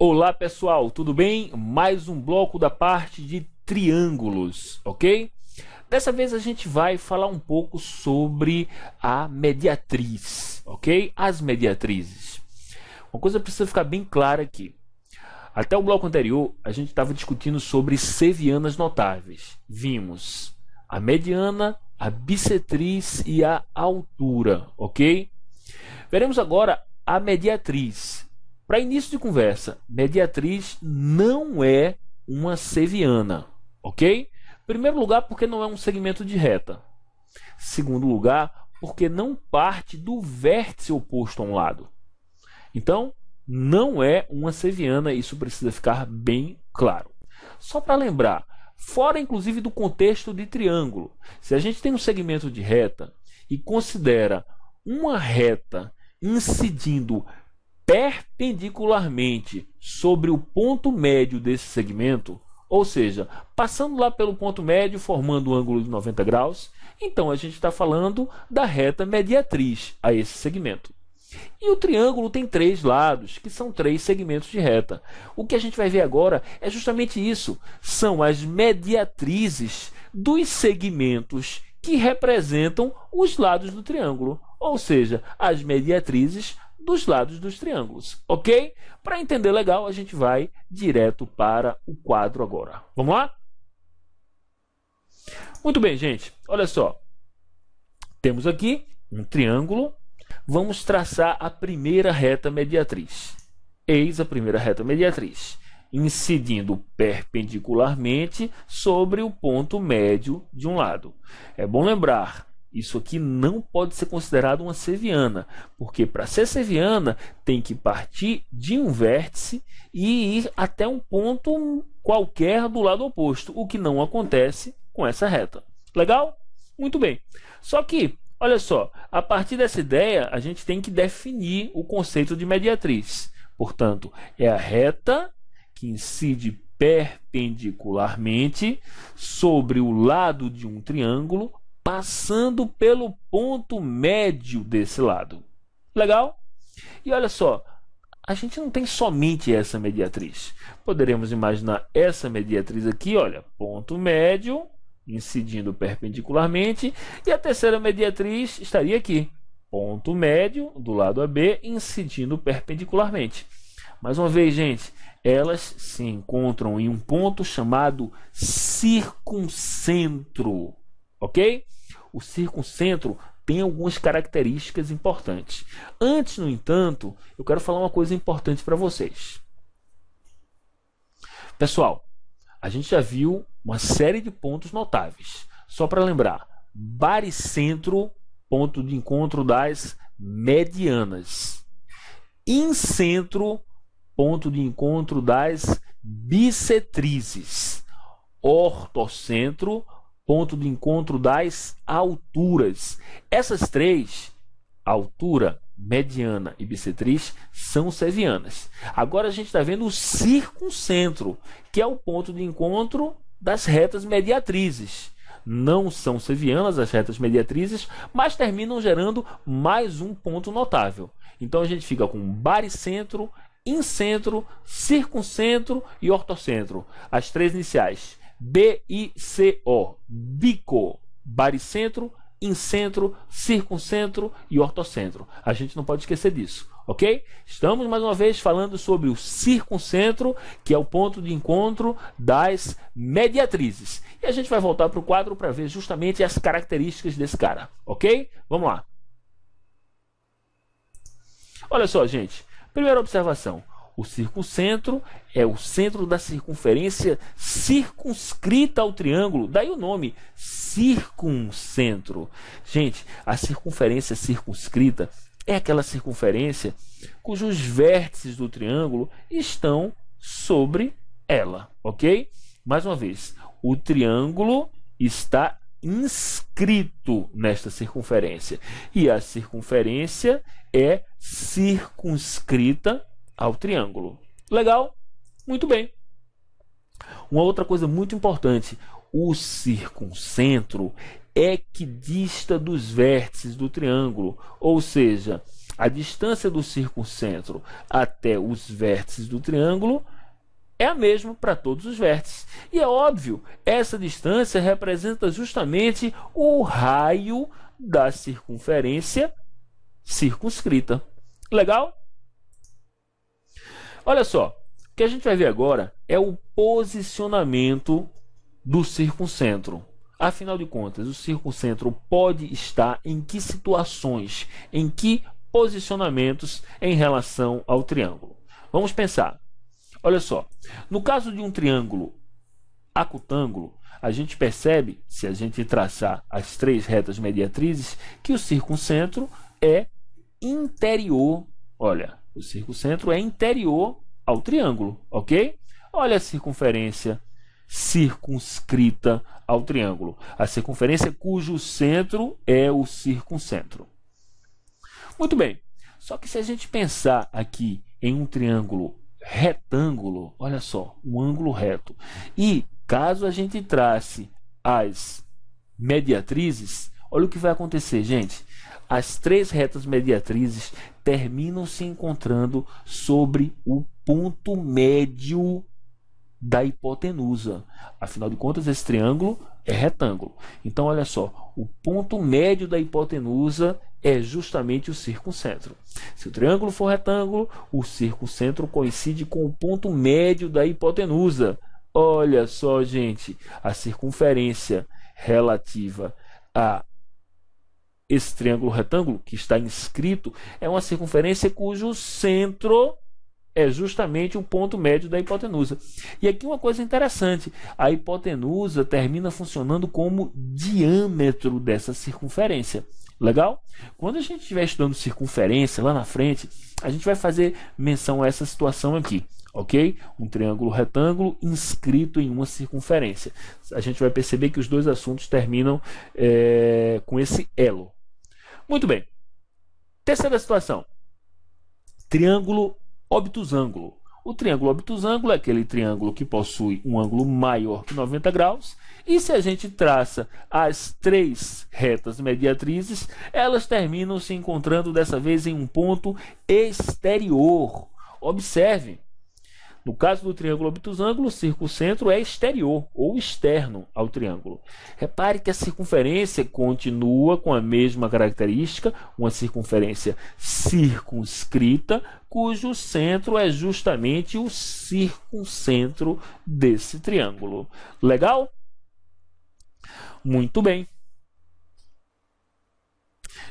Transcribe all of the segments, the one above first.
Olá pessoal, tudo bem? Mais um bloco da parte de triângulos, ok? Dessa vez a gente vai falar um pouco sobre a mediatriz, ok? As mediatrizes. Uma coisa precisa ficar bem clara aqui. Até o bloco anterior a gente estava discutindo sobre sevianas notáveis. Vimos a mediana, a bissetriz e a altura, ok? Veremos agora a mediatriz. Para início de conversa, mediatriz não é uma seviana, ok? Primeiro lugar, porque não é um segmento de reta. Segundo lugar, porque não parte do vértice oposto a um lado. Então, não é uma seviana, isso precisa ficar bem claro. Só para lembrar, fora inclusive do contexto de triângulo, se a gente tem um segmento de reta e considera uma reta incidindo perpendicularmente sobre o ponto médio desse segmento, ou seja, passando lá pelo ponto médio, formando um ângulo de 90 graus, então a gente está falando da reta mediatriz a esse segmento. E o triângulo tem três lados, que são três segmentos de reta. O que a gente vai ver agora é justamente isso, são as mediatrizes dos segmentos que representam os lados do triângulo, ou seja, as mediatrizes dos lados dos triângulos, ok? Para entender legal, a gente vai direto para o quadro agora. Vamos lá? Muito bem, gente. Olha só. Temos aqui um triângulo. Vamos traçar a primeira reta mediatriz. Eis a primeira reta mediatriz, incidindo perpendicularmente sobre o ponto médio de um lado. É bom lembrar, isso aqui não pode ser considerado uma seviana, porque para ser seviana tem que partir de um vértice e ir até um ponto qualquer do lado oposto, o que não acontece com essa reta. Legal? Muito bem. Só que, olha só, a partir dessa ideia a gente tem que definir o conceito de mediatriz. Portanto, é a reta que incide perpendicularmente sobre o lado de um triângulo, passando pelo ponto médio desse lado. Legal? E olha só, a gente não tem somente essa mediatriz. Poderemos imaginar essa mediatriz aqui, olha, ponto médio, incidindo perpendicularmente, e a terceira mediatriz estaria aqui, ponto médio, do lado AB, incidindo perpendicularmente. Mais uma vez, gente, elas se encontram em um ponto chamado circuncentro. Ok? O circuncentro tem algumas características importantes. Antes, no entanto, eu quero falar uma coisa importante para vocês. Pessoal, a gente já viu uma série de pontos notáveis. Só para lembrar, baricentro, ponto de encontro das medianas. Incentro, ponto de encontro das bissetrizes. Ortocentro, ponto de encontro das alturas. Essas três, altura, mediana e bissetriz, são sevianas. Agora a gente está vendo o circuncentro, que é o ponto de encontro das retas mediatrizes. Não são sevianas as retas mediatrizes, mas terminam gerando mais um ponto notável. Então a gente fica com baricentro, incentro, circuncentro e ortocentro. As três iniciais. BICO, bico, baricentro, incentro, circuncentro e ortocentro. A gente não pode esquecer disso, ok? Estamos mais uma vez falando sobre o circuncentro, que é o ponto de encontro das mediatrizes. E a gente vai voltar para o quadro para ver justamente as características desse cara, ok? Vamos lá. Olha só, gente. Primeira observação. O circuncentro é o centro da circunferência circunscrita ao triângulo. Daí o nome, circuncentro. Gente, a circunferência circunscrita é aquela circunferência cujos vértices do triângulo estão sobre ela, ok? Mais uma vez, o triângulo está inscrito nesta circunferência. E a circunferência é circunscrita ao triângulo. Legal? Muito bem. Uma outra coisa muito importante, o circuncentro é que dista dos vértices do triângulo, ou seja, A distância do circuncentro até os vértices do triângulo é a mesma para todos os vértices. E é óbvio, essa distância representa justamente o raio da circunferência circunscrita. Legal? Olha só, o que a gente vai ver agora é o posicionamento do circuncentro. Afinal de contas, o circuncentro pode estar em que situações, em que posicionamentos em relação ao triângulo? Vamos pensar. Olha só, no caso de um triângulo acutângulo, a gente percebe, se a gente traçar as três retas mediatrizes, que o circuncentro é interior. Olha, o circuncentro é interior ao triângulo, ok? Olha a circunferência circunscrita ao triângulo. A circunferência cujo centro é o circuncentro. Muito bem, só que se a gente pensar aqui em um triângulo retângulo, olha só, um ângulo reto, e caso a gente trace as mediatrizes, olha o que vai acontecer, gente. As três retas mediatrizes terminam se encontrando sobre o ponto médio da hipotenusa. Afinal de contas, esse triângulo é retângulo. Então, olha só, o ponto médio da hipotenusa é justamente o circuncentro. Se o triângulo for retângulo, o circuncentro coincide com o ponto médio da hipotenusa. Olha só, gente, a circunferência relativa a esse triângulo retângulo que está inscrito é uma circunferência cujo centro é justamente o ponto médio da hipotenusa. E aqui uma coisa interessante, a hipotenusa termina funcionando como diâmetro dessa circunferência. Legal? Quando a gente estiver estudando circunferência lá na frente, a gente vai fazer menção a essa situação aqui, ok? Um triângulo retângulo inscrito em uma circunferência. A gente vai perceber que os dois assuntos terminam com esse elo. Muito bem. Terceira situação. Triângulo obtusângulo. O triângulo obtusângulo é aquele triângulo que possui um ângulo maior que 90 graus. E se a gente traça as três retas mediatrizes, elas terminam se encontrando dessa vez em um ponto exterior. Observe, no caso do triângulo obtusângulo, o circuncentro é exterior ou externo ao triângulo. Repare que a circunferência continua com a mesma característica, uma circunferência circunscrita, cujo centro é justamente o circuncentro desse triângulo. Legal? Muito bem.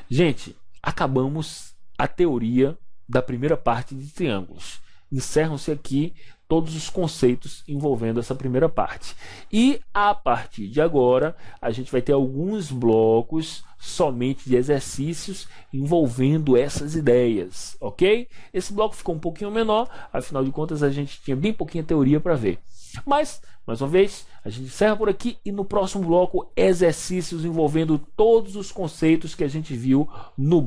Gente, acabamos a teoria da primeira parte de triângulos. Encerram-se aqui todos os conceitos envolvendo essa primeira parte. E a partir de agora, a gente vai ter alguns blocos somente de exercícios envolvendo essas ideias, ok? Esse bloco ficou um pouquinho menor, afinal de contas a gente tinha bem pouquinha teoria para ver. Mas, mais uma vez, a gente encerra por aqui e no próximo bloco, exercícios envolvendo todos os conceitos que a gente viu no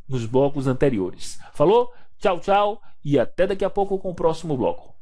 nos blocos anteriores. Falou? Tchau, tchau e até daqui a pouco com o próximo bloco.